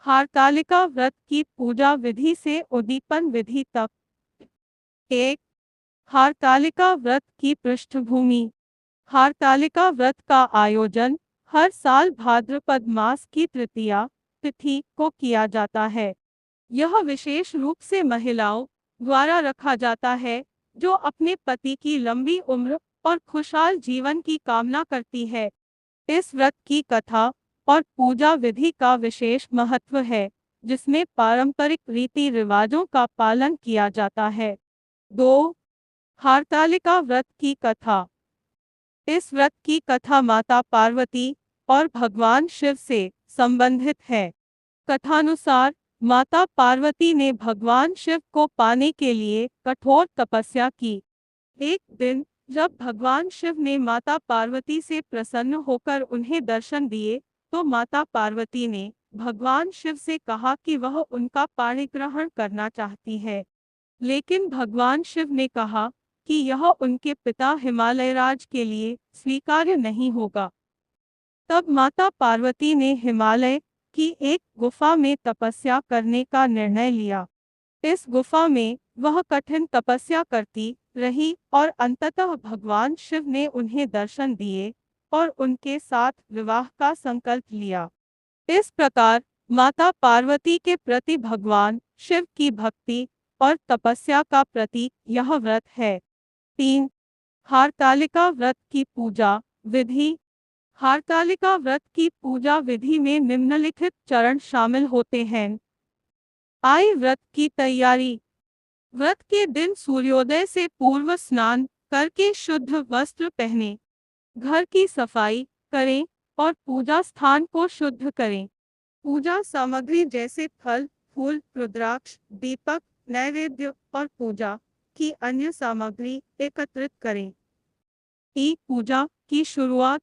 हरतालिका व्रत की पूजा विधि से उद्दीपन विधि तक। 1। हरतालिका व्रत की पृष्ठभूमि। हरतालिका व्रत का आयोजन हर साल भाद्रपद मास की तृतीया तिथि को किया जाता है। यह विशेष रूप से महिलाओं द्वारा रखा जाता है जो अपने पति की लंबी उम्र और खुशहाल जीवन की कामना करती है। इस व्रत की कथा और पूजा विधि का विशेष महत्व है, जिसमें पारंपरिक रीति रिवाजों का पालन किया जाता है। 2। हरतालिका व्रत की कथा। इस व्रत की कथा माता पार्वती और भगवान शिव से संबंधित है। कथानुसार माता पार्वती ने भगवान शिव को पाने के लिए कठोर तपस्या की। एक दिन जब भगवान शिव ने माता पार्वती से प्रसन्न होकर उन्हें दर्शन दिए, तो माता पार्वती ने भगवान शिव से कहा कि वह उनका पाणिग्रहण करना चाहती है। लेकिन भगवान शिव ने कहा कि यह उनके पिता हिमालयराज के लिए स्वीकार्य नहीं होगा। तब माता पार्वती ने हिमालय की एक गुफा में तपस्या करने का निर्णय लिया। इस गुफा में वह कठिन तपस्या करती रही और अंततः भगवान शिव ने उन्हें दर्शन दिए और उनके साथ विवाह का संकल्प लिया। इस प्रकार माता पार्वती के प्रति भगवान शिव की भक्ति और तपस्या का प्रतीक यह व्रत है। 3। हरतालिका व्रत की पूजा विधि। हरतालिका व्रत की पूजा विधि में निम्नलिखित चरण शामिल होते हैं। आई व्रत की तैयारी। व्रत के दिन सूर्योदय से पूर्व स्नान करके शुद्ध वस्त्र पहने, घर की सफाई करें और पूजा स्थान को शुद्ध करें। पूजा सामग्री जैसे फल, फूल, रुद्राक्ष, दीपक, नैवेद्य और पूजा की अन्य सामग्री एकत्रित करें। पूजा की शुरुआत।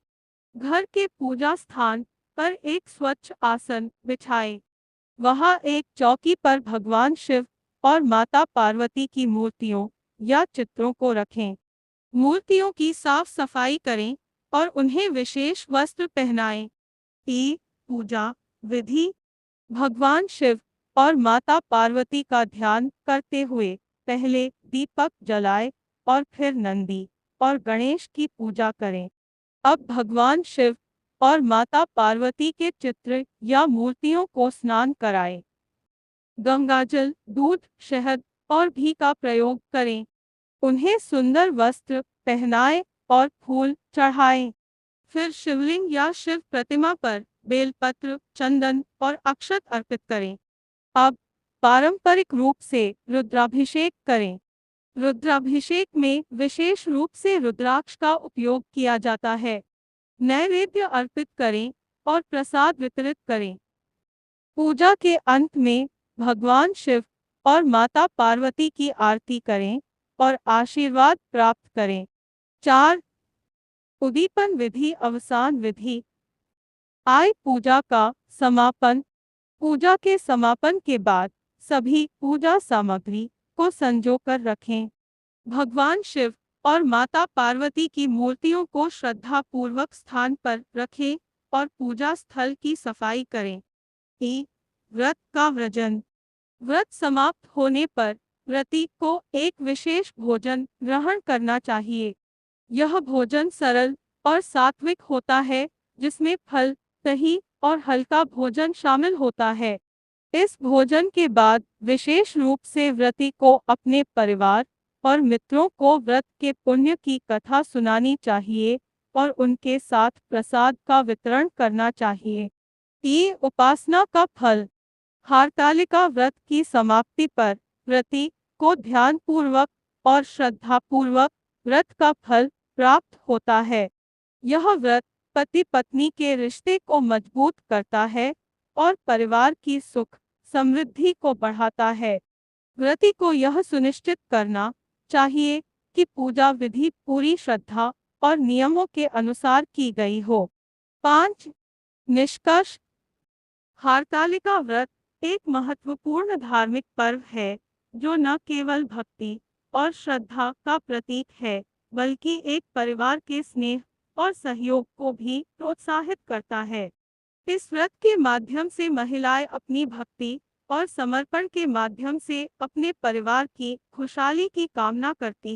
घर के पूजा स्थान पर एक स्वच्छ आसन बिछाएं। वहां एक चौकी पर भगवान शिव और माता पार्वती की मूर्तियों या चित्रों को रखें। मूर्तियों की साफ सफाई करें और उन्हें विशेष वस्त्र पहनाएं। पूजा विधि। भगवान शिव और माता पार्वती का ध्यान करते हुए पहले दीपक जलाएं और फिर नंदी और गणेश की पूजा करें। अब भगवान शिव और माता पार्वती के चित्र या मूर्तियों को स्नान कराएं। गंगाजल, दूध, शहद और घी का प्रयोग करें। उन्हें सुंदर वस्त्र पहनाएं और फूल चढ़ाएं। फिर शिवलिंग या शिव प्रतिमा पर बेलपत्र, चंदन और अक्षत अर्पित करें। अब पारंपरिक रूप से रुद्राभिषेक करें। रुद्राभिषेक में विशेष रूप से रुद्राक्ष का उपयोग किया जाता है। नैवेद्य अर्पित करें और प्रसाद वितरित करें। पूजा के अंत में भगवान शिव और माता पार्वती की आरती करें और आशीर्वाद प्राप्त करें। 4। उद्दीपन विधि अवसान विधि। पूजा का समापन। पूजा के समापन के बाद सभी पूजा सामग्री को संजोकर रखें। भगवान शिव और माता पार्वती की मूर्तियों को श्रद्धा पूर्वक स्थान पर रखें और पूजा स्थल की सफाई करें। व्रत का व्रजन। व्रत समाप्त होने पर व्रती को एक विशेष भोजन ग्रहण करना चाहिए। यह भोजन सरल और सात्विक होता है, जिसमें फल, दही और हल्का भोजन शामिल होता है। इस भोजन के बाद विशेष रूप से व्रती को अपने परिवार और मित्रों को व्रत के पुण्य की कथा सुनानी चाहिए और उनके साथ प्रसाद का वितरण करना चाहिए। उपासना का फल। हरतालिका व्रत की समाप्ति पर व्रती को ध्यानपूर्वक और श्रद्धापूर्वक व्रत का फल प्राप्त होता है। यह व्रत पति पत्नी के रिश्ते को मजबूत करता है और परिवार की सुख समृद्धि को बढ़ाता है। व्रती को यह सुनिश्चित करना चाहिए कि पूजा विधि पूरी श्रद्धा और नियमों के अनुसार की गई हो। 5। निष्कर्ष। हरतालिका व्रत एक महत्वपूर्ण धार्मिक पर्व है जो न केवल भक्ति और श्रद्धा का प्रतीक है, बल्कि एक परिवार के स्नेह और सहयोग को भी प्रोत्साहित करता है। इस व्रत के माध्यम से महिलाएं अपनी भक्ति और समर्पण के माध्यम से अपने परिवार की खुशहाली की कामना करती